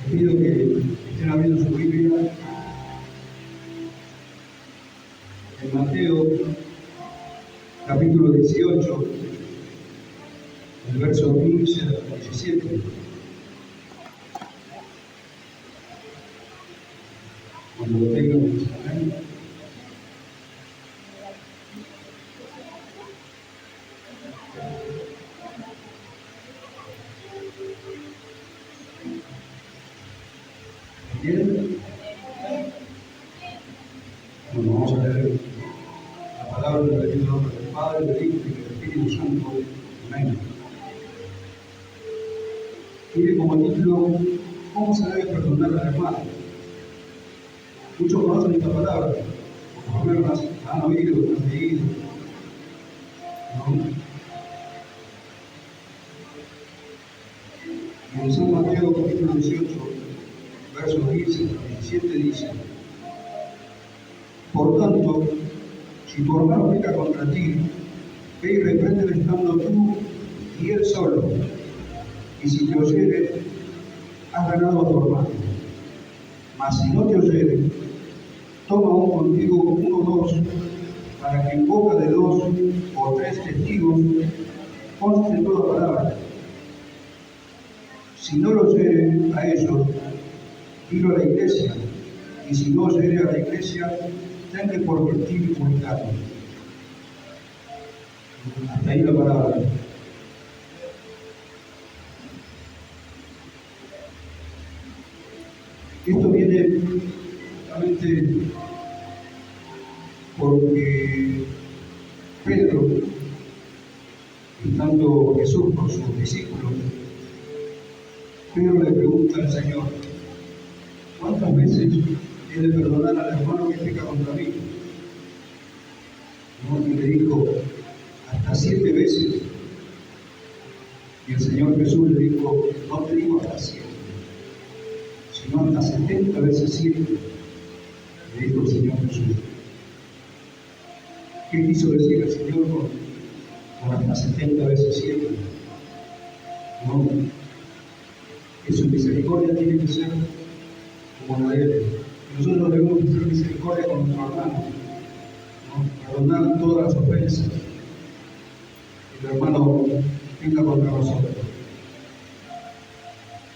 Les pido que estén abriendo su Biblia en Mateo, capítulo 18, el verso 15 al 17. Cuando lo tengan, amén. ¿Bien? Bueno, vamos a leer la palabra del nombre del Padre, del Hijo y del Espíritu Santo. Amén. Tiene como título: ¿cómo se debe perdonar al hermano? Muchos conocen esta palabra, por lo menos la han oído, la han leído, ¿no? Y en San Mateo, capítulo 18, versos 15 al 17 dice: por tanto, si tu hermano peca contra ti, ve y repréndele estando tú y él solo. Y si te oyere, has ganado a tu hermano. Mas si no te oyere, toma aún contigo uno o dos, para que en boca de dos o tres testigos conste toda palabra. Si no lo oyere a ellos, dilo a la iglesia, y si no oyere a la iglesia, tenle por gentil y publicano. Hasta ahí la palabra. Esto viene justamente porque Pedro, estando Jesús con sus discípulos, Pedro le pregunta al Señor: ¿cuántas veces he de perdonar al hermano que peca contra mí? Y le dijo: hasta 7 veces. Y el Señor Jesús le dijo: no te digo hasta 7, sino hasta 70 veces 7, le dijo el Señor Jesús. ¿Qué quiso decir el Señor con hasta 70 veces 7? No, que su misericordia tiene que ser como la de Él. Nosotros debemos tener misericordia con nuestro hermano, ¿no? Perdonar todas las ofensas que el hermano tenga contra nosotros.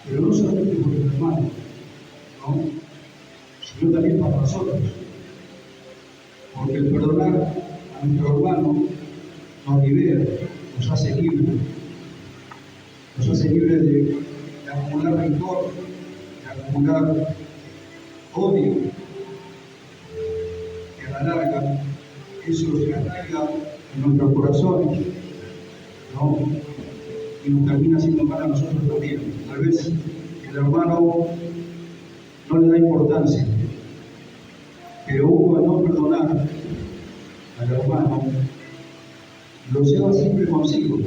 Pero no solamente por el hermano, ¿no? Sino también para nosotros. Porque el perdonar a nuestro hermano nos libera, nos hace libres. Nos hace libres de acumular rencor, de acumular odio, que a la larga eso se arraiga en nuestros corazones, ¿no? Y nos termina haciendo mal a nosotros también. Tal vez el hermano no le da importancia, pero uno, al no perdonar al hermano, lo lleva siempre consigo,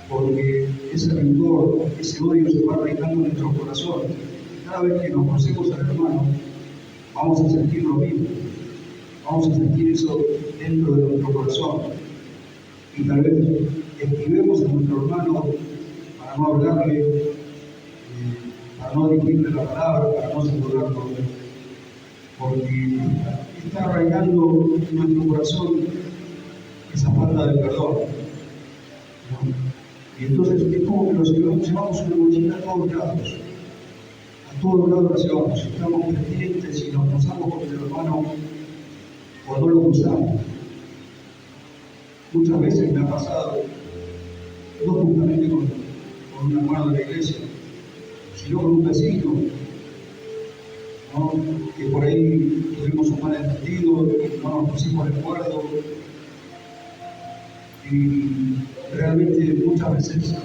porque ese rencor, ese odio se va arraigando en nuestro corazón. Cada vez que nos conocemos al hermano, vamos a sentir lo mismo, vamos a sentir eso dentro de nuestro corazón. Y tal vez esquivemos a nuestro hermano para no hablarle, para no dirigirle la palabra, para no saludarlo, porque está arraigando en nuestro corazón esa falta de perdón, ¿no? Y entonces es como que nos llevamos una mochila a todos lados la llevamos. Si estamos pendientes y nos cruzamos con el hermano o no lo cruzamos. Muchas veces me ha pasado, no justamente con un hermano de la iglesia, sino con un vecino, ¿no? Que por ahí tuvimos un malentendido, no nos pusimos de acuerdo, y realmente muchas veces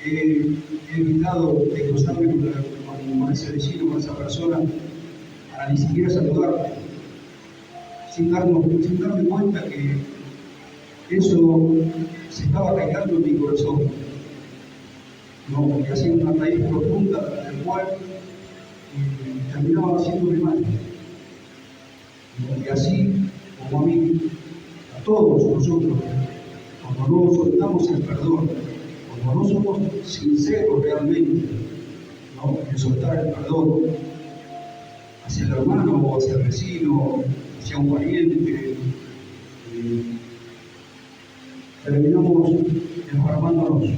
he evitado de cruzarme con ese vecino, con esa persona, para ni siquiera saludarlo, sin darme cuenta que eso se estaba arraigando en mi corazón, ¿no? Que hacía una raíz profunda, del cual terminaba haciéndome mal. ¿No? Y así, como a mí, a todos nosotros, cuando no soltamos el perdón, como no somos sinceros realmente, ¿no?, en soltar el perdón hacia el hermano o hacia el vecino, hacia un pariente, terminamos enfermándonos.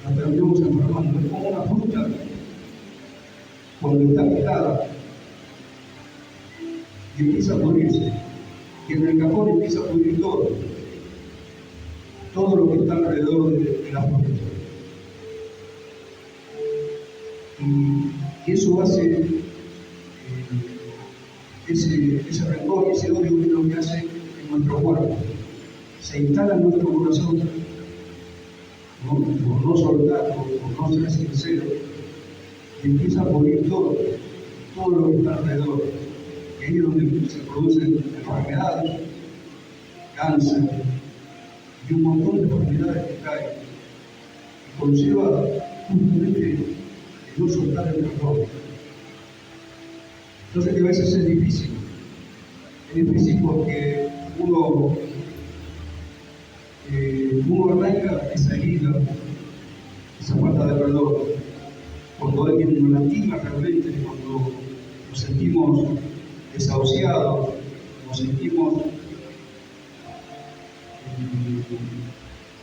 Nos terminamos enfermando. Es como una fruta cuando está pelada y empieza a pudrirse. Y en el cajón empieza a pudrir todo lo que está alrededor de la fruta. Y eso hace ese rencor, ese odio, que es lo que hace en nuestro cuerpo. Se instala en nuestro corazón, ¿no?, por no soltar, por no ser sincero, y empieza a pudrir todo lo que está alrededor. Y ahí es donde se producen enfermedades, cáncer y un montón de enfermedades que caen. Y conlleva justamente el no soltar el perdón. Entonces, que a veces es difícil. Es difícil porque uno arranca esa herida, esa falta de perdón. Cuando alguien nos lastima realmente, cuando nos sentimos desahuciados, nos sentimos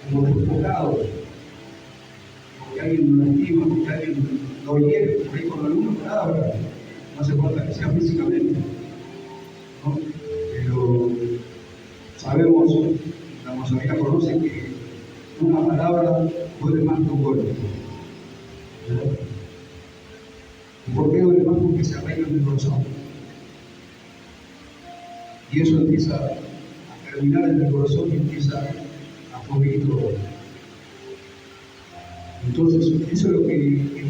como despojados, porque alguien nos lastima, porque alguien nos hiere, por ahí con alguna palabra, no hace falta que sea físicamente, ¿no? Pero sabemos, la mayoría conoce que una palabra duele más que un golpe. ¿Y por qué duele más? Porque se arraiga en el corazón. Y eso empieza a terminar en el corazón y empieza a pudrir todo. Entonces, eso es lo que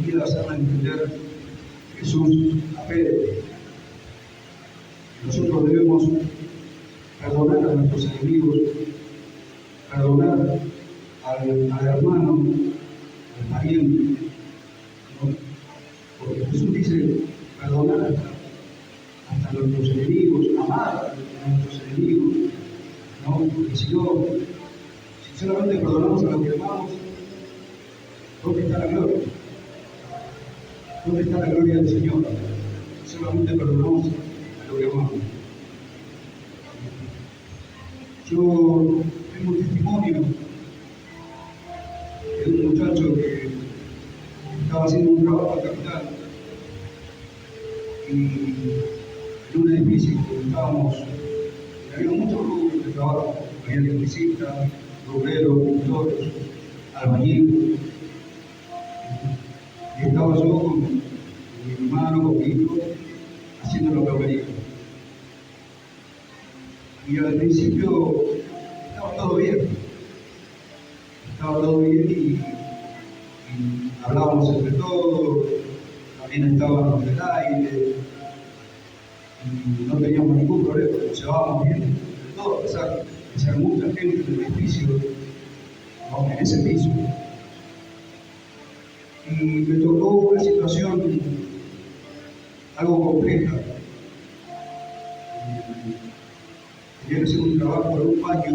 quería hacerle entender Jesús a Pedro. Nosotros debemos perdonar a nuestros enemigos, perdonar al hermano, al pariente, ¿no? Porque Jesús dice perdonar hasta nuestros enemigos, amar a nuestros enemigos, ¿no? Porque si solamente perdonamos a los que amamos, ¿dónde está la gloria? ¿Dónde está la gloria del Señor? Solamente perdonamos a los que amamos. Yo tengo un testimonio de un muchacho que estaba haciendo un trabajo en Capital y en un edificio donde estábamos, había muchos grupos de trabajo, había electricistas, obreros, pintores, albañiles, y estaba yo con mi hermano, con mi hijo, haciendo lo que venía. Y al principio estaba todo bien y hablábamos entre todos, también estábamos en el aire, y no teníamos ningún problema, nos llevábamos bien entre todos, a pesar de ser mucha gente en el edificio, ¿no?, en ese piso. Y me tocó una situación algo compleja. Tenía que hacer un trabajo en un baño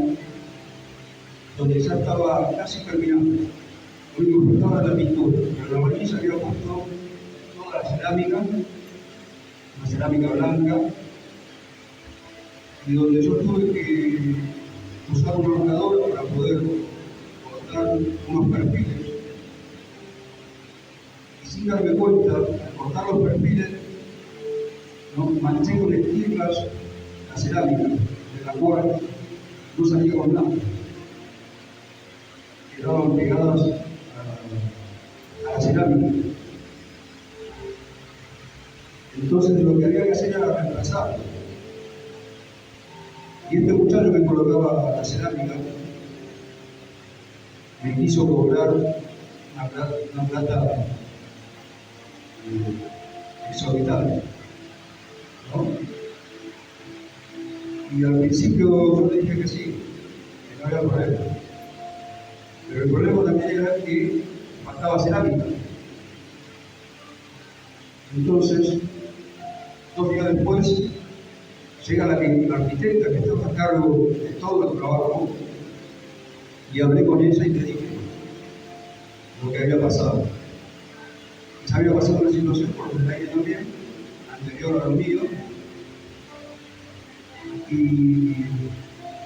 donde ya estaba casi terminando. Lo único que faltaba era la pintura, pero la barniz había puesto toda la cerámica, una cerámica blanca, y donde yo tuve que usar un marcador para poder cortar unos perfiles. Y sin darme cuenta, al cortar los perfiles, ¿no?, manché con estigmas la cerámica, de la cual no salía con nada. Quedaban pegadas a la cerámica. Entonces lo que había que hacer era reemplazarlo. Y este muchacho que colocaba la cerámica me quiso cobrar una plata exorbitante, ¿no? Y al principio yo le dije que sí, que no había problema. Pero el problema también era que faltaba cerámica. Entonces, 2 días después, llega la arquitecta que estaba a cargo de todo el trabajo y hablé con ella y le dije, lo que había pasado. Se había pasado una situación por donde ella también, anterior a lo mío, y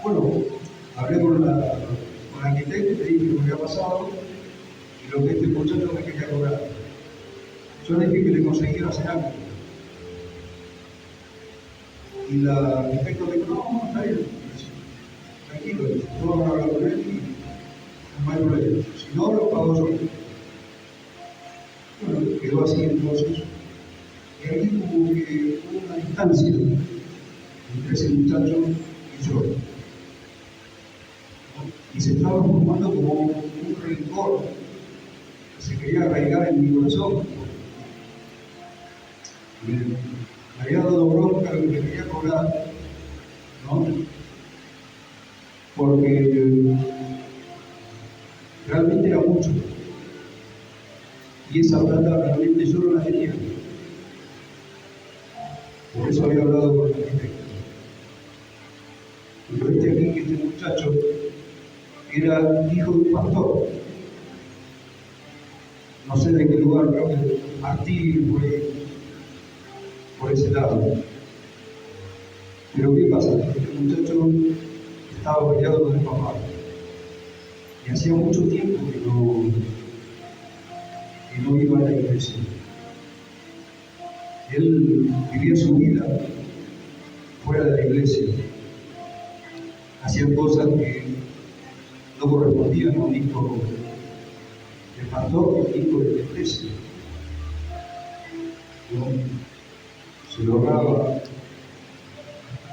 bueno, hablé con la arquitecta y le dije lo que había pasado y lo que este muchacho me quería cobrar. Yo le dije que le conseguía hacer algo. Y la arquitecta me dijo, no, está bien, tranquilo, yo voy a hablar con él y no hay problema. Si no, lo pago yo. Bueno, quedó así entonces. Y ahí como que hubo una distancia entre ese muchacho y yo. Y se estaba formando como un rencor que se quería arraigar en mi corazón. Me había dado bronca lo que me quería cobrar, ¿no? Porque realmente era mucho. Y esa plata realmente yo no la tenía. Por eso había hablado con el arquitecto. Pero aquí que este muchacho era hijo de un pastor. No sé de qué lugar, creo que Martín por ese lado. Pero ¿qué pasa? Este muchacho estaba peleado con el papá. Y hacía mucho tiempo que no iba a la iglesia. Él vivía su vida fuera de la iglesia. Hacía cosas que no correspondían a un hijo de pastor, a un hijo de la iglesia. ¿No? Se lograba,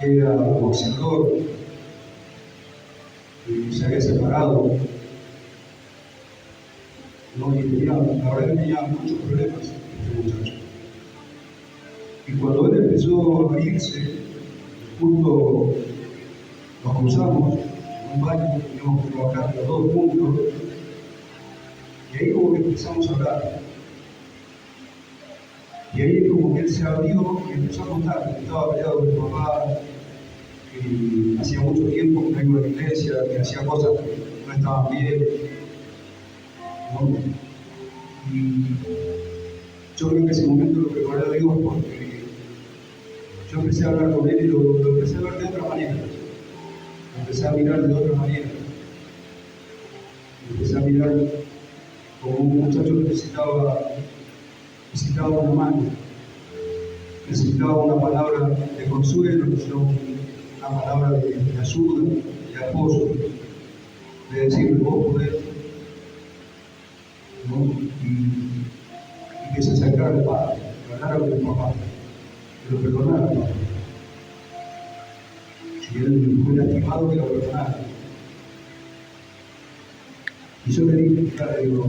era boxeador, y se había separado. No, y tenía, la verdad que tenía muchos problemas este muchacho. Y cuando él empezó a irse, justo nos cruzamos en un baño, teníamos que trabajar los dos juntos, y ahí como que empezamos a hablar. Y ahí como que él se abrió y empezó a contar que estaba peleado con el papá, que hacía mucho tiempo que no iba a la iglesia, que hacía cosas que no estaban bien, ¿no? Y yo creo que en ese momento lo preparé a Dios porque yo empecé a hablar con él y lo empecé a ver de otra manera. Lo empecé a mirar de otra manera. Lo empecé a mirar como un muchacho que necesitaba una mano, necesitaba una palabra de consuelo, una palabra de ayuda, de apoyo, de decirle vos podés, ¿no? Y que se acercara al Padre, que hablara con el papá, que lo perdonara al papá. Si él fue lastimado, que lo perdonara. Y yo le dije, claro, digo,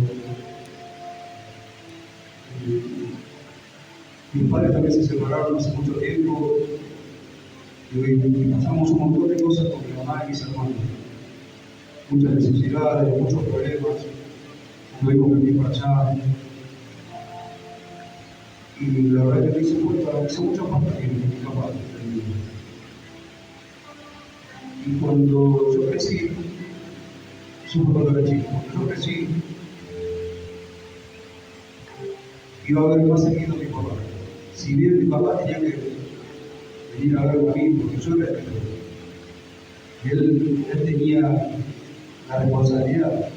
mis padres también se separaron hace mucho tiempo y pasamos un montón de cosas con mi mamá y mis hermanos. Muchas necesidades, muchos problemas, tuvimos que ir para allá. Y la verdad que me hizo mucha falta que mi papá. Y cuando yo crecí, supe cuando era chico, cuando yo crecí, iba a ver más seguido a mi papá. Si bien mi papá tenía que venir a verme a mí, porque yo era el y él tenía la responsabilidad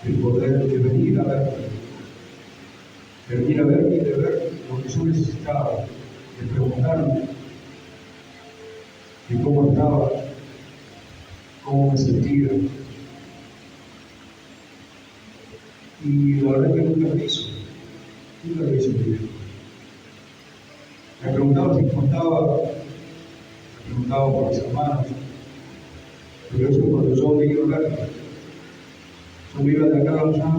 de poder venir a verme, de venir a verme y de ver lo que yo necesitaba, de preguntarme de cómo estaba, cómo me sentía. Y la verdad que nunca lo hizo mi viejo. Me preguntaba si contaba, me preguntaba por mis hermanos, pero eso cuando yo me iba a hablar, yo me iba de acá allá,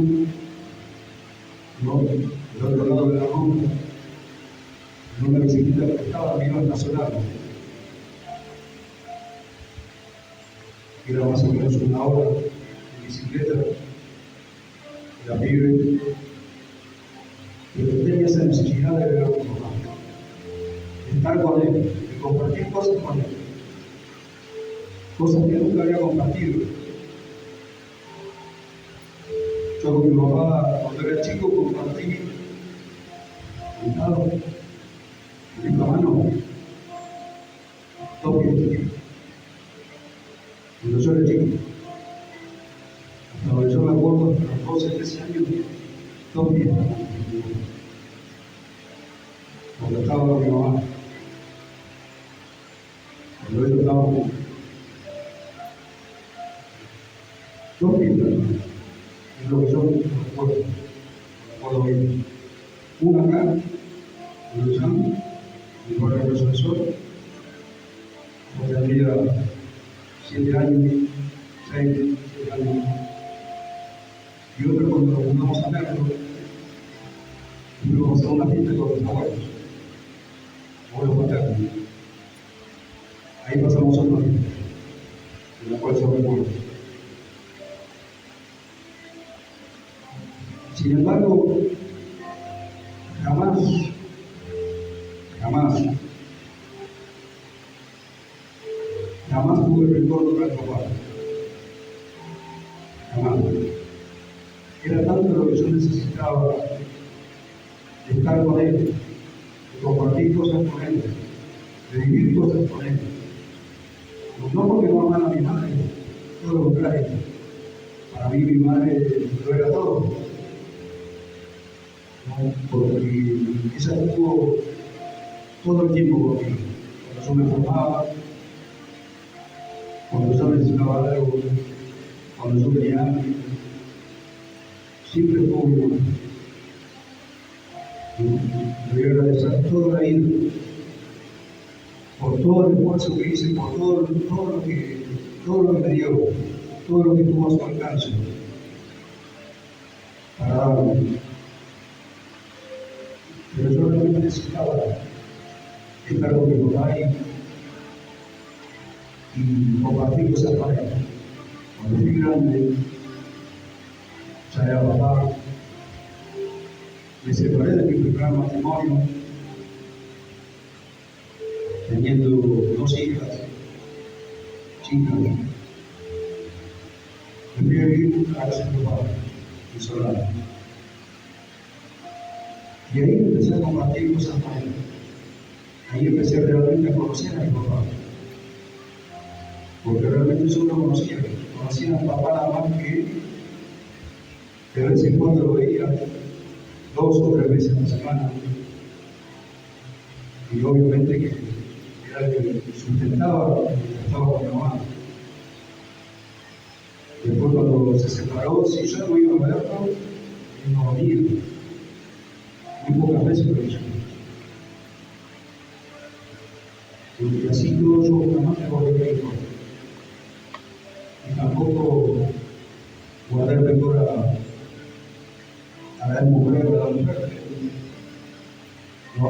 ¿no? Del otro lado de la ruta, en una bicicleta que estaba, me iba a estacionar. Era más o menos una hora de bicicleta, era pibe, pero tenía esa necesidad de ver a mi papá, de estar con él, de compartir cosas con él, cosas que nunca había compartido. Yo mi papá, cuando era chico, compartí, sentado, en la mano, dos pies. Cuando yo era chico, hasta donde yo me acuerdo, hasta los 12, 13 años, dos pies. Cuando estaba con mi mamá, cuando ellos estaban dos pies, es lo que yo recuerdo bien. Una acá, en Luchán, en el barrio del Sol, cuando tendría 7 años, 6, 7 años. Y otra cuando nos mudamos a Merlo, y fuimos a una fiesta con los abuelos paternos. Ahí pasamos a una fiesta, de la cual yo recuerdo. Sin embargo, jamás tuve el recuerdo de mi papá. Jamás. Era tanto lo que yo necesitaba de estar con él, de compartir cosas con él, de vivir cosas con él. No porque no amara a mi madre, todo lo contrario. Para mí mi madre lo era todo. ¿No? Porque ella estuvo todo el tiempo conmigo. Cuando yo me formaba, cuando yo necesitaba algo, cuando yo quería algo, siempre estuvo mi madre. Le voy a agradecer toda la vida por todo el esfuerzo que hice, por todo lo que me dio, todo lo que tuvo a su alcance para darme. Pero yo realmente necesitaba estar con mi papá y compartir cosas con él. Cuando fui grande, ya era papá, me separé de mi primer matrimonio, teniendo 2 hijas, chicas. Me fui a vivir a casa de mi papá, en Solano. Y ahí empecé a compartir cosas con él. Ahí empecé realmente a conocer a mi papá. Porque realmente yo no conocía a mi papá nada más que de vez en cuando lo veía 2 o 3 veces a la semana. Y obviamente que era el que sustentaba con mi mamá. Después cuando se separó, si yo no iba a verlo, él no venía. Muy pocas veces lo hizo. Y así todo yo jamás me volví a ir. Y tampoco guardé rencor a la mujer o a la mujer. No,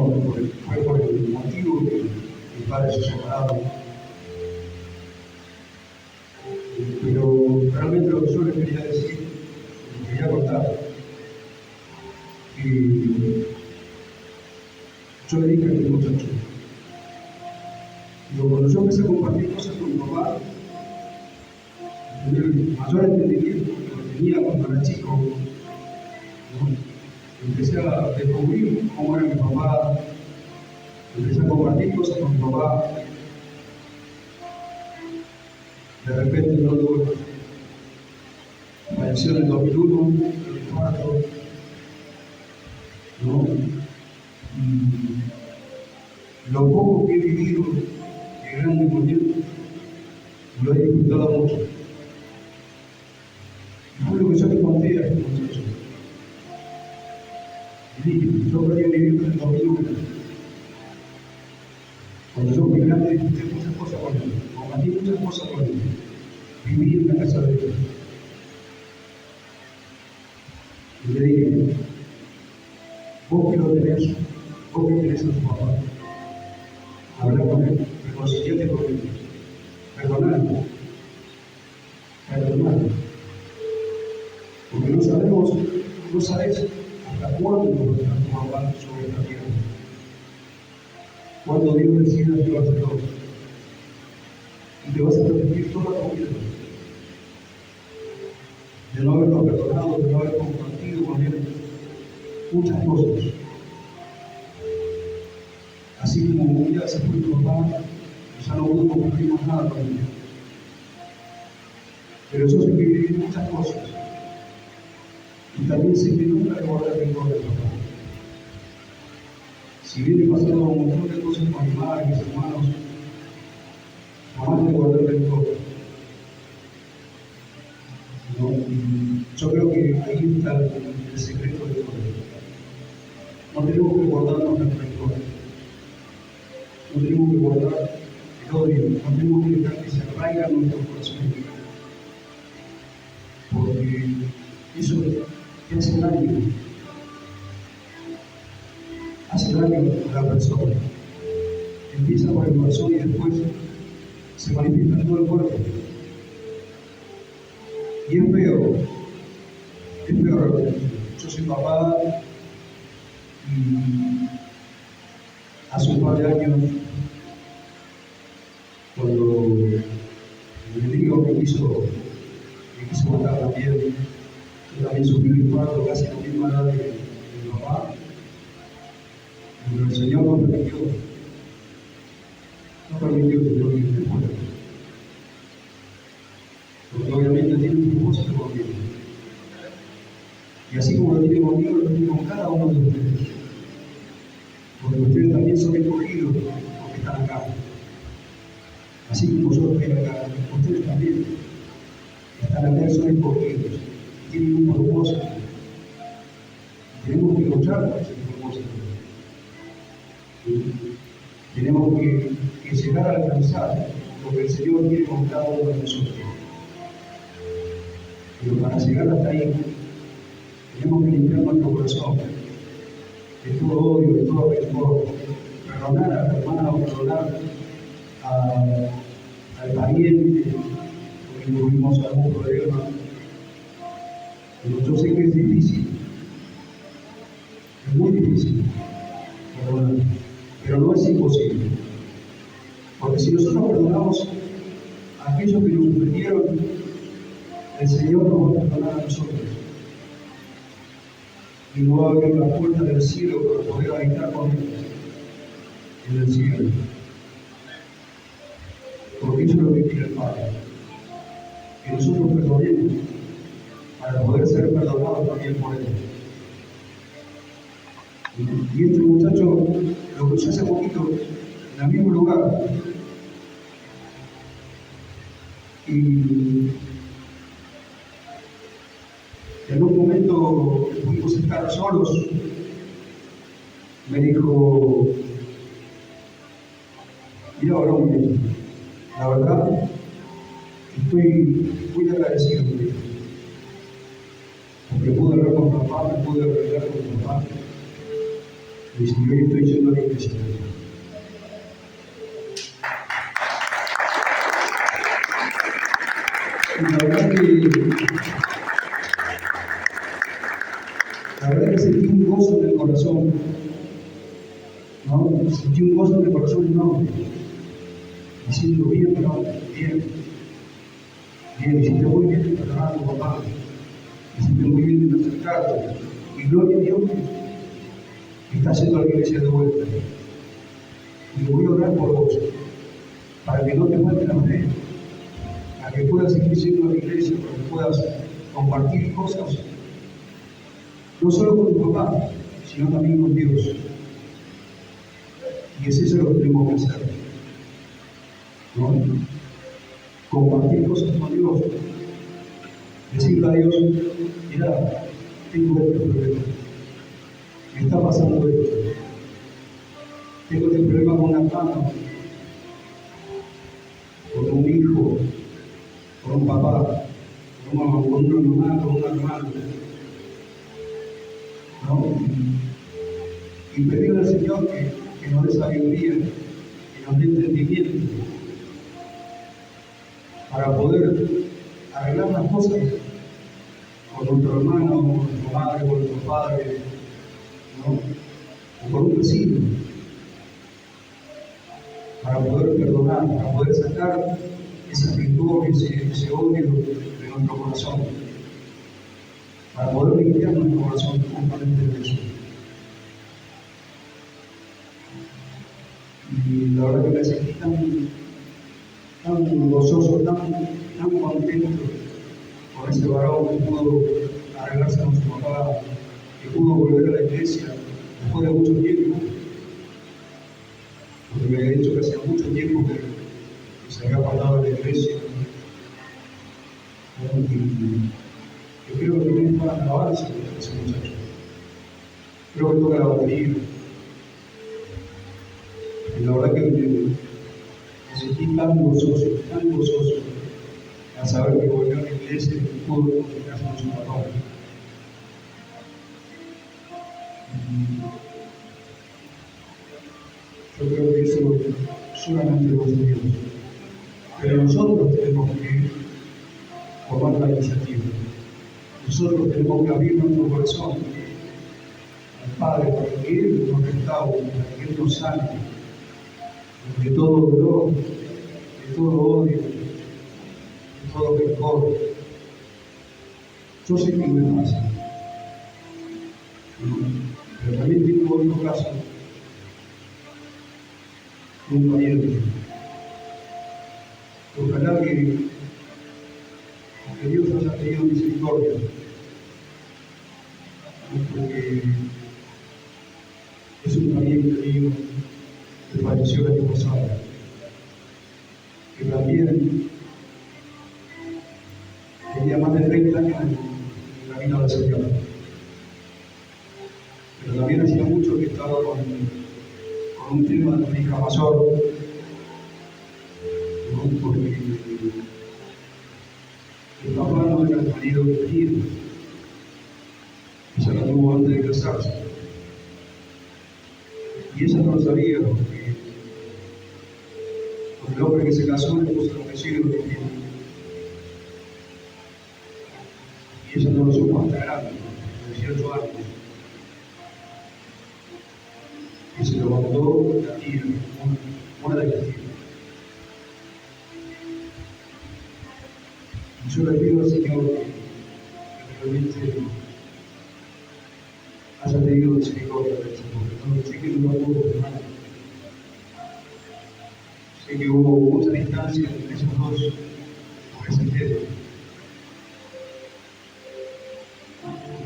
fue por el motivo que mis padres se separaron. Pero realmente lo que yo les quería decir, les quería contar, que yo le dije a mi muchacho, cuando yo empecé a compartir cosas con mi papá, el mayor entendimiento que lo tenía cuando era chico, ¿no? Empecé a descubrir cómo era mi papá, empecé a compartir cosas con mi papá. De repente no tuve, falleció en el 2001, en el infarto, ¿no? Y lo poco que he vivido de grande con él, lo he disfrutado mucho. Y fue lo que yo le conté a este muchacho. Y dije, yo perdí mi vida en el 2001. Cuando yo fui grande, disfruté muchas cosas con él, compartí muchas cosas con él. Viví en la casa de Dios. Y le dije, vos que lo tenés, vos que tenés a tu papá, habla con él, reconciliate con él, perdonadlo. Porque no sabes hasta cuándo va a estar tu papá sobre esta tierra. Cuando Dios decida llevarte todo. Y te vas a arrepentir toda tu vida de no haberlo perdonado, de no haber compartido muchas cosas. Así como un día se fue tu papá, ya no pudo compartir más nada con él. Pero yo sé que viví muchas cosas. Y también sé que nunca le guardé el rencor de papá. Si bien he pasado un montón de cosas con mi madre y mis hermanos, jamás le guardé el rencor. ¿No? Yo creo que ahí está el secreto de todo. No tenemos que guardarnos el rencor. No tenemos que guardar el odio. No tenemos que dejar que se arraiga en nuestro corazón. Porque eso te hace daño. Hace daño a la persona. Empieza por el corazón y después se manifiesta en todo el cuerpo. Y es feo realmente. Yo soy papá y hace un par de años, cuando el enemigo me quiso matar también, yo también sufrí un infarto casi a la misma edad de mi papá, pero el Señor no permitió que yo me muera. Porque obviamente tiene un propósito conmigo. Y así como lo tiene conmigo, lo tiene con cada uno de ustedes. Porque ustedes también son escogidos porque están acá. Así como yo estoy acá, ustedes también están acá y son escogidos. Tienen un propósito. Tenemos que luchar por ese propósito. Tenemos que llegar a alcanzar lo que el Señor quiere con cada uno de nosotros. Pero para llegar hasta ahí, tenemos que limpiar nuestro corazón de todo odio, de todo rencor, perdonar al hermano, perdonar al pariente, porque tuvimos algún problema. Pero yo sé que es difícil, es muy difícil perdonar, pero no es imposible. Porque si nosotros perdonamos a aquellos que nos ofendieron, el Señor nos va a perdonar a nosotros. Y nos va a abrir la puerta del cielo para poder habitar con Él en el cielo. Porque eso es lo que quiere el Padre. Que nosotros perdonemos para poder ser perdonados también por Él. Y este muchacho lo cruzó hace poquito en el mismo lugar. Y en un momento pudimos estar solos. Me dijo: mira, varón, la verdad, estoy muy agradecido contigo. Porque pude hablar con papá, me pude arreglar con papá. Y si hoy estoy yendo a la iglesia. Y la verdad que sentí un gozo en el corazón, ¿no? Sentí un gozo en el corazón enorme, diciendo: bien, pero bien, hiciste muy bien en perdonar a tu papá, hiciste muy bien en acercarte, y gloria a Dios que está haciendo la iglesia de vuelta. Y voy a orar por vos, para que no te falte la fe, para que puedas seguir siendo la iglesia, para que puedas compartir cosas, no solo con tu papá, sino también con Dios. Y es eso lo que tenemos que hacer, ¿no? Compartir cosas con Dios, decirle a Dios: mira, tengo este problema, me está pasando esto, tengo este problema con una hermana, con un hijo, con un papá, con una mamá, con un hermano, ¿no? Y pedirle al Señor que nos dé sabiduría, que nos dé entendimiento, para poder arreglar las cosas con nuestro hermano, con nuestra madre, con nuestro padre, ¿no? O con un vecino, para poder perdonar, para poder sacar ese rencor, ese odio de nuestro corazón, para poder limpiar nuestro corazón justamente de eso. Y la verdad que me sentí tan gozoso, tan contento con ese varón que pudo arreglarse con su papá, que pudo volver a la iglesia después de mucho tiempo, porque me había dicho que hacía mucho tiempo que se había apartado de la iglesia. Yo creo que tiene toda la alabanza ese muchacho. Creo que toca la batería. Y la verdad que me sentí tan gozoso al saber que volvió a la iglesia y pudo comunicarse con su papá. Yo creo que eso solamente lo hace Dios. Pero nosotros tenemos que tomar la iniciativa. Nosotros tenemos que abrir nuestro corazón al Padre para que Él nos restaure, para que Él nos sane de todo dolor, de todo odio, de todo rencor. Yo sé que no es fácil, pero también tengo otro caso de un pariente. Ojalá que Dios haya tenido misericordia, porque es un pariente mío que falleció el año pasado, que también tenía más de 30 años en el camino del Señor, pero también hacía mucho que estaba con un tema de una hija mayor, porque el papá no era el marido que tenía, ella la tuvo antes de casarse, y ella no lo sabía, porque el hombre que se casó le puso el apellido que tiene, y ella no lo supo hasta grande, de 18 años, y se lo mandó la tía, una de las tías. Yo le pido al Señor que realmente haya tenido misericordia de eso, porque no sé que no lo puedo perdonar. Sé que hubo mucha distancia entre esos dos por ese tema.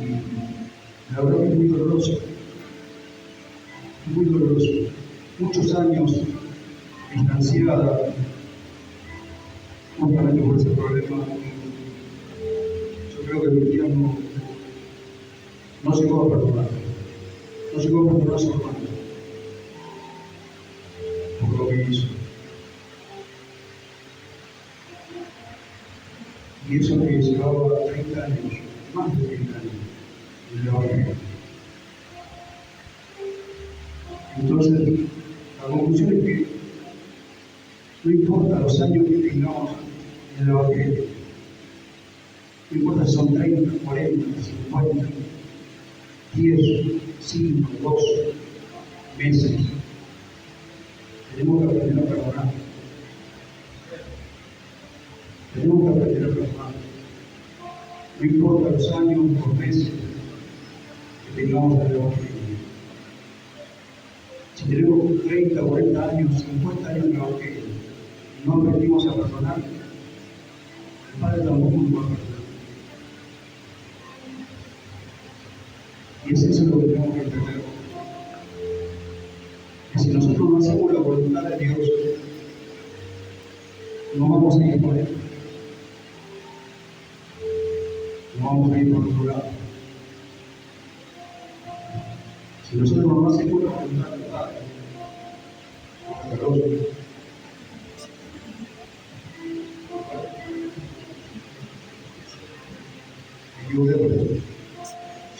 Y la verdad que es muy doloroso. Muy doloroso. Muchos años distanciada justamente por ese problema. Yo creo que mi tía no llegó a perdonar. No llegó a perdonar a su hermano por lo que hizo. Y eso que llevaba 30 años, más de 30 años, en el Evangelio. Entonces, la conclusión es que no importa los años que tengamos en el Evangelio, no importa si son 30, 40, 50, 10, 5, 2 meses, tenemos que aprender a perdonar. Tenemos que aprender a perdonar. No importa los años o meses que tengamos en el Evangelio. Si tenemos 30, 40 años, 50 años en el Evangelio y no aprendimos a perdonar, el Padre tampoco nos va a perdonar. Y es eso lo que tenemos que entender. Que si nosotros no hacemos la voluntad de Dios, no vamos a ir por Él. No vamos a ir por otro lado. Si nosotros no hacemos la voluntad del Padre,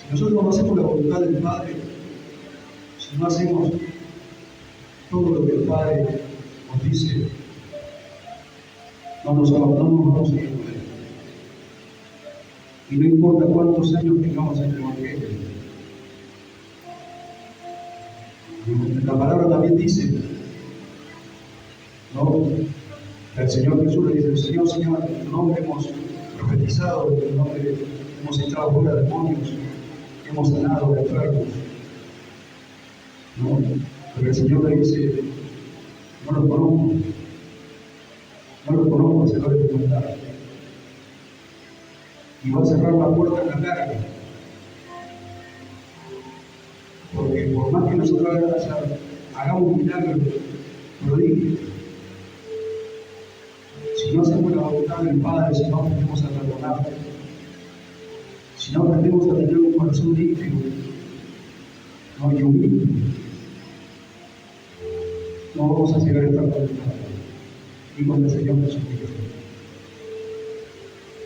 si nosotros no hacemos la voluntad del Padre, si no hacemos todo lo que el Padre nos dice, no nos vamos a ir por Él. Y no importa cuántos años tengamos en el Evangelio. La palabra también dice, ¿no? El Señor Jesús le dice: Señor, Señor, en tu nombre hemos profetizado, en tu nombre hemos echado fuera demonios, hemos sanado de enfermos, ¿no? Pero el Señor le dice: no lo conozco, se lo debe contar. Y va a cerrar la puerta en la cara. Porque por más que nosotros hagamos un milagro, prodigio, si no hacemos la voluntad del Padre, si no aprendemos a perdonar, si no aprendemos a tener un corazón limpio, no y humilde, no vamos a llegar a esta voluntad, ni con el Señor Jesucristo.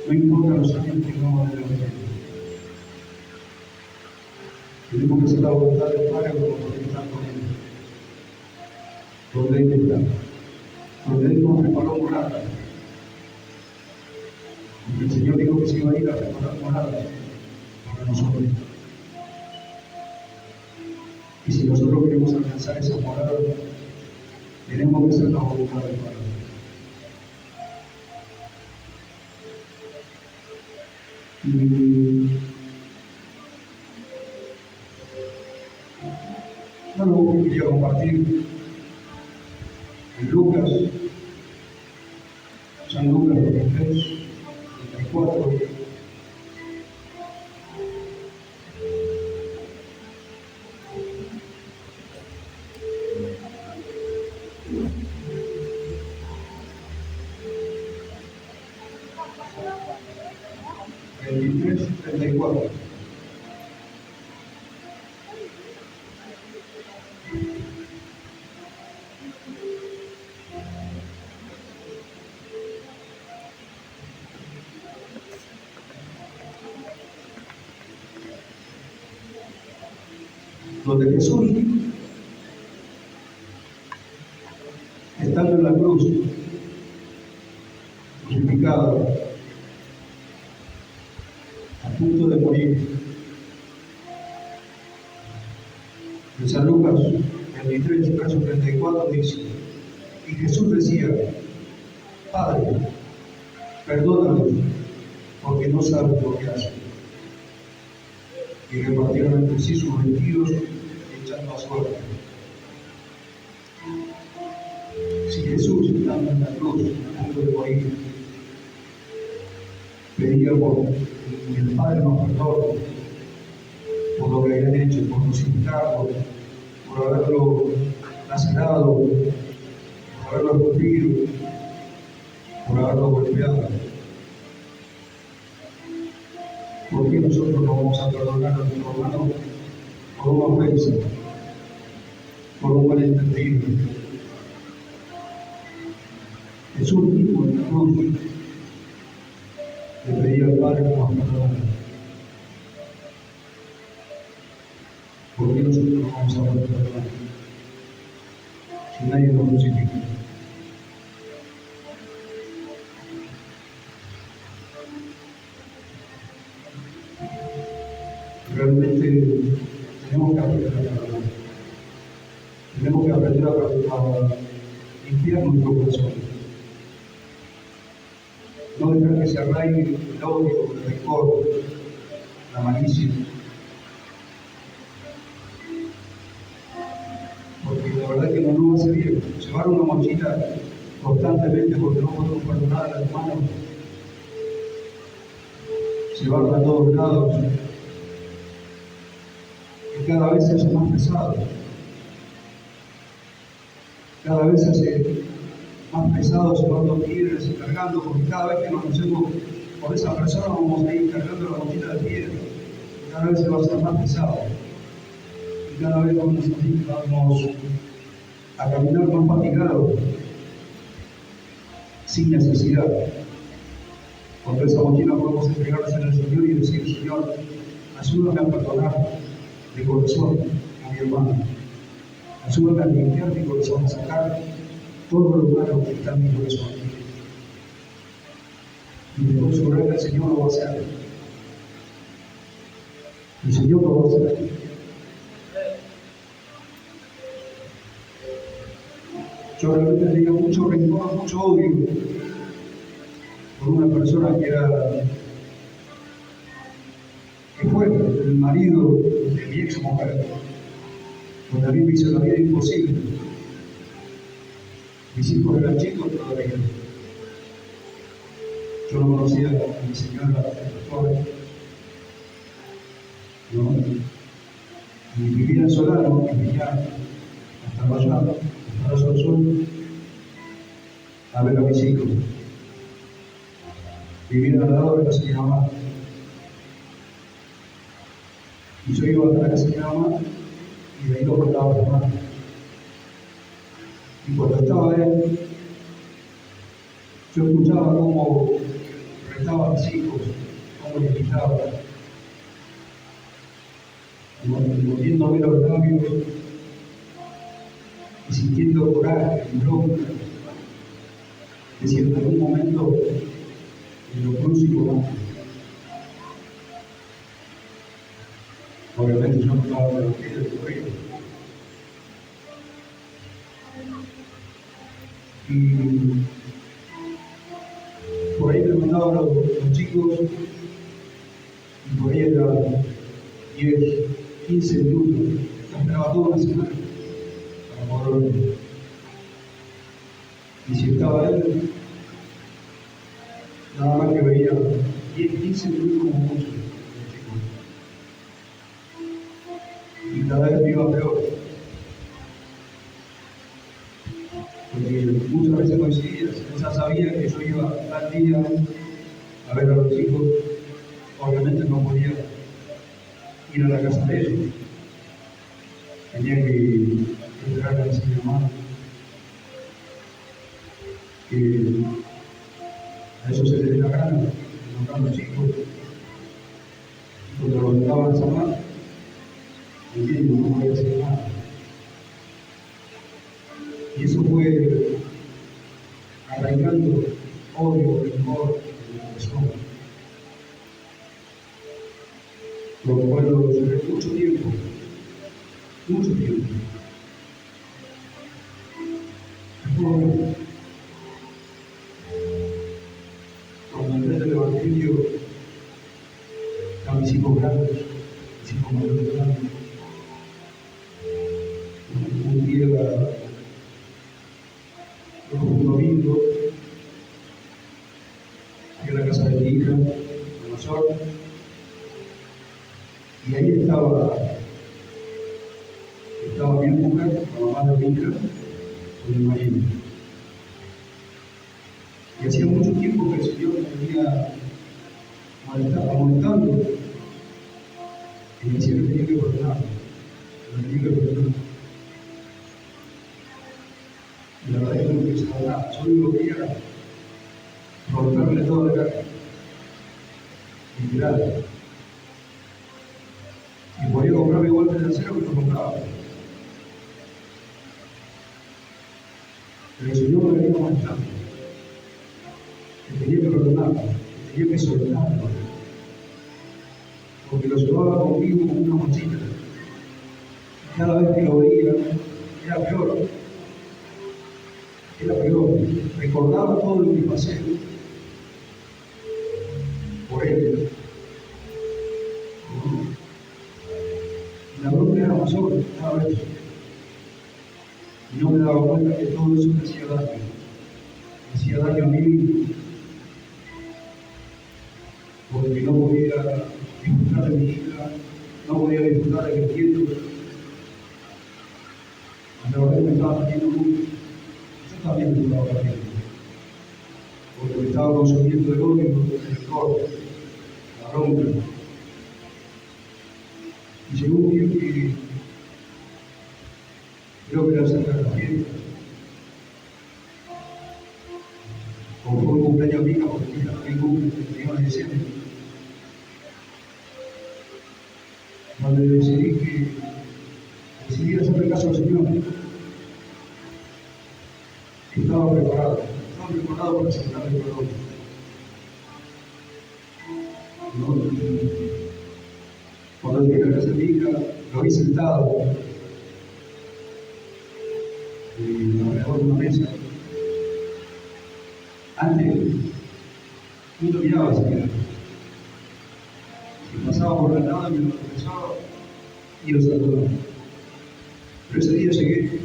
No importa los años que tengamos de la vida. Tenemos que hacer la voluntad del Padre como poder estar con Él. Donde Él está. Donde Él nos preparó morada. Porque el Señor dijo que se iba a ir a preparar morada para nosotros. Y si nosotros queremos alcanzar esa morada, tenemos que hacer la voluntad del Padre. Y algo que quería compartir en Lucas, San Lucas 23, 34. Donde Jesús, estando en la cruz, crucificado, a punto de morir, en San Lucas 23, verso 34 dice, y Jesús decía, Padre, perdónalos, porque no saben lo que hacen. Y repartieron entre sí sus vestidos echando a suerte. Si Jesús, estando en la cruz, a punto de morir, pedía por que el Padre nos perdone por lo que habían hecho, por crucificarlo, por haberlo lacerado, por haberlo escupido, por haberlo golpeado. ¿Por qué nosotros no vamos a perdonar a nuestro hermano por una ofensa, por un malentendido? Jesús mismo en la cruz le pedía al Padre que nos perdonara. ¿Por qué nosotros no vamos a perdonar si nadie nos crucifica? Realmente tenemos que aprender a perdonar. Tenemos que aprender a limpiar nuestro corazón. No dejar que se arraigue el odio, el rencor, la malicia. Porque la verdad que no va a ser bien. Llevar una mochila constantemente porque no podemos perdonar a las manos. Llevarla a todos lados. Cada vez se hace más pesado. Cada vez se hace más pesado llevando piedras y cargando, porque cada vez que nos hacemos por esa persona vamos a ir cargando la mochila de piedra. Cada vez se va a hacer más pesado. Y cada vez vamos a caminar más fatigados, sin necesidad. Con esa mochila podemos entregarnos en el Señor y decir, Señor, ayúdame a perdonar de corazón a mi hermano. Ayúdame a limpiar mi corazón, a sacar todo lo malo que está en mi corazón. Y después sobre el Señor lo va a hacer. El Señor lo va a hacer. Yo realmente tenía mucho rencor, mucho odio por una persona que fue el marido de mi ex mujer, donde a mí me hizo la vida imposible. Mis hijos eran chicos todavía. Yo no conocía a mi señora, pastor, ¿no? Y vivía en Solano, y venía hasta Rayado, hasta Razo del Sur, a ver a mis hijos. Vivía al lado de la casa de mi mamá. Y yo iba a la casa de mi mamá y de ahí lo cortaba a mi mamá. Y cuando estaba él, yo escuchaba cómo retaba a mis hijos, cómo les gritaba, moviéndome los labios y sintiendo coraje y bronca. Decía, en algún momento me lo crucifico. Obviamente yo no estaba de los pies del correo. Y por ahí me mandaban los chicos, y por ahí era 10, 15 minutos. Esperaba toda una semana para poder verlo. Y si estaba él, nada más que veía 10, 15 minutos como mucho. Y cada vez me iba peor. Porque muchas veces coincidía, ella sabía que yo iba tal día a ver a los hijos, obviamente no podía ir a la casa de ellos. Tenía que entregarle a mi mamá que a eso se le dé la gana, a los chicos, y cuando lo mandaban a llamar, no voy a hacer nada. Y eso fue arrancando odio, rencor en la persona. Lo recuerdo durante mucho tiempo. Después, cuando entré del Evangelio, a mis hijos grandes, mis hijos mayores grandes, un día, un domingo, fui a la casa de mi hija, la mayor, y ahí estaba mi mujer, la mamá de mi hija, con el marido. Y hacía mucho tiempo que el Señor me venía molestando, y me decía que tenía que perdonar, Y la verdad es que no pensaba nada, yo lo que quería romperle toda la cara, literal. Y podía comprarme golpes de acero que no compraba. Pero el Señor me venía molestando, que tenía que perdonarlo, que tenía que soltarlo, porque lo llevaba conmigo como una mochila. Y cada vez que lo veía, era peor. Recordaba todo lo que pasé por él. Y la bronca era mayor cada vez. Y no me daba cuenta que todo eso me hacía daño. Me hacía daño a mí mismo. Porque no podía disfrutar de mi hija, no podía disfrutar de mis nietos. La verdad me estaba haciendo mucho. Yo también me estaba haciendo. Porque me estaba consumiendo el odio, el rencor, la bronca. Y llegó un día que creo que era cerca de la fiesta. Como fue un cumpleaños mío, porque mi hija también cumple el 31 de diciembre. Donde decidí hacerle caso al Señor. Estaba preparado para aceptar el perdón. Cuando llegué a la casa de mi hija, lo vi sentado alrededor de una mesa. Antes, no lo miraba siquiera. Si pasaba por la nada, me lo confesaba y lo saludaba. Pero ese día llegué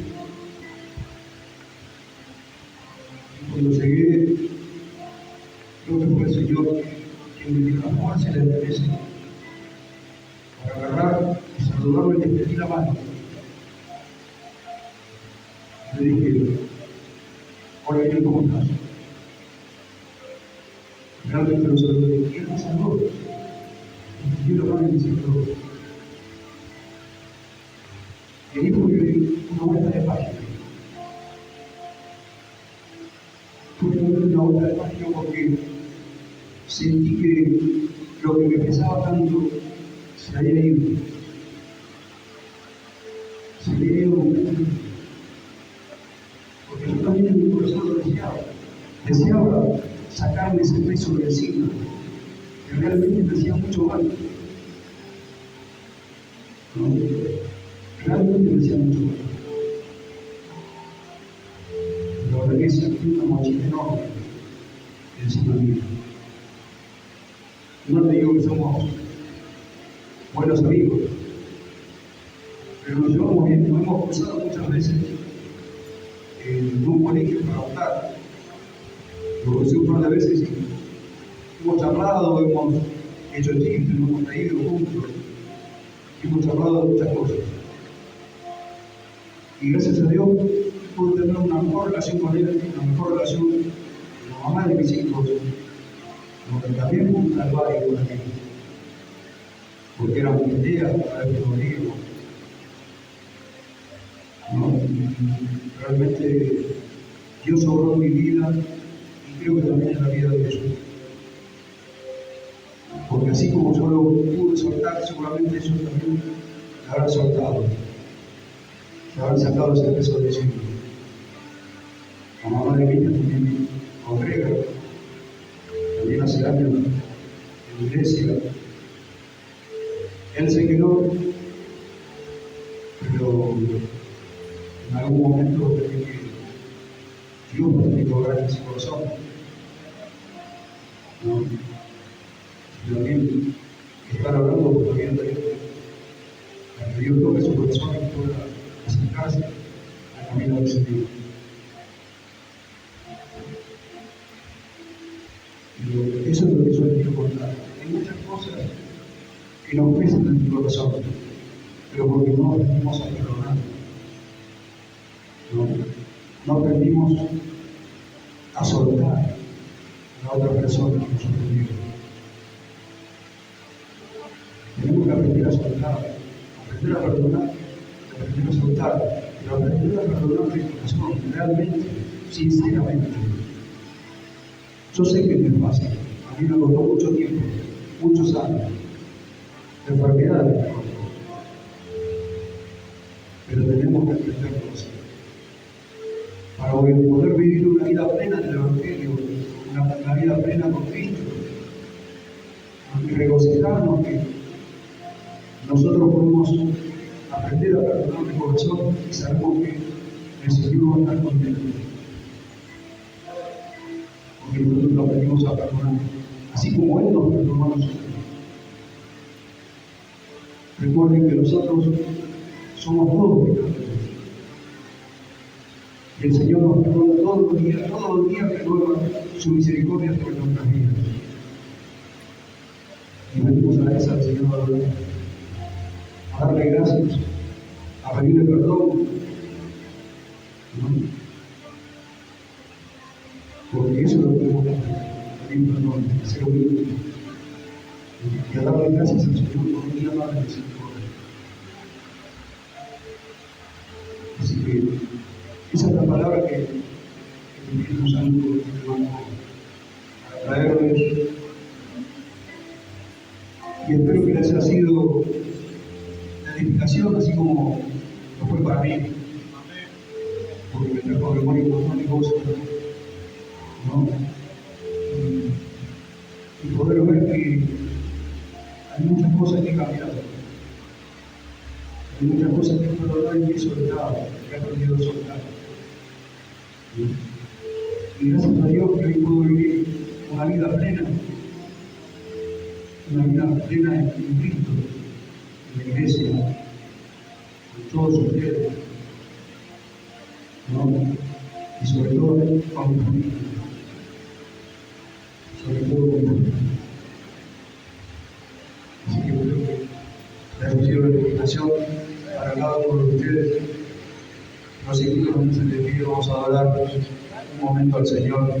saludarlo y le extendí la mano. Le dije, hola, bien, ¿cómo estás? Realmente lo saludé. Y él me saludó. Y yo la mano y me saludó. Y ahí fue una vuelta de página. Fue una vuelta de página porque sentí que lo que me pesaba tanto se había ido. Se había ido completamente. Porque yo también en mi corazón lo deseaba. Deseaba sacarme ese peso de encima, que realmente me hacía mucho mal. ¿No? Realmente me hacía mucho mal. La verdad que sentí una mochila enorme encima mío. No te digo que somos buenos amigos, pero nos llevamos bien, nos hemos cruzado muchas veces en un colegio para votar. Lo conocí un par de veces y hemos charlado, hemos hecho chistes, nos hemos reído juntos, hemos charlado de muchas cosas. Y gracias a Dios pude tener una mejor relación con él, una mejor relación con la mamá de mis hijos, porque también fue un calvario para mí, porque era mi idea, cada vez que lo digo. ¿No? Realmente Dios obró en mi vida y creo que también en la vida de ellos. Porque así como yo lo pude soltar, seguramente ellos también me habrán soltado, me habrán sacado ese peso de encima. La mamá de Milla también me congrega, también hace años en la iglesia. Él se quedó, pero en algún momento tenía que Dios me tiene que obrar en ese corazón. ¿No? Y también estar hablando por la vida de Dios, para que Dios toque su corazón y pueda acercarse al camino del Señor. Y eso es lo que yo les quiero contar. Hay muchas cosas que nos pesan en el corazón, pero porque no aprendimos a perdonar. No aprendimos a soltar a la otra persona que nos ofendió. Tenemos que aprender a soltar, aprender a perdonar, aprender a soltar, pero aprender a perdonar de corazón, realmente, sinceramente. Yo sé que no es fácil, a mí me costó mucho tiempo, muchos años, de enfermedades, pero tenemos que aprenderlo así. Para poder vivir una vida plena del Evangelio, una vida plena con Cristo, y regocijarnos que nosotros podemos aprender a perdonar de corazón y sabemos que el Señor va a estar contento. Porque nosotros aprendimos a perdonar, así como Él nos perdonó a nosotros. Recuerden que nosotros somos todos pecadores. Y el Señor nos perdona todos los días renueva su misericordia sobre nuestras vidas. Y venimos a esa al Señor a darle gracias, a pedirle perdón, ¿no? Porque eso es lo que tenemos que hacer, pedir perdón, ser humildes y a darle gracias al Señor por un día más de misericordia. Así que esa es la palabra que el Espíritu Santo me mandó para traerles. Y espero que les haya sido de edificación, así como lo fue para mí. Porque me trajo a memoria un montón de cosas, ¿no? Y poder ver que hay muchas cosas que he cambiado. Hay muchas cosas que he perdonado y he soltado, que he aprendido a soltar. Y gracias a Dios que hoy puedo vivir una vida plena en Cristo, en la iglesia, con todos ustedes, ¿no? Y sobre todo con mi familia, sobre todo con mi familia. Así que creo que la bendición oración para cada uno de ustedes. Los invito, les pido, vamos a adorar un momento al Señor.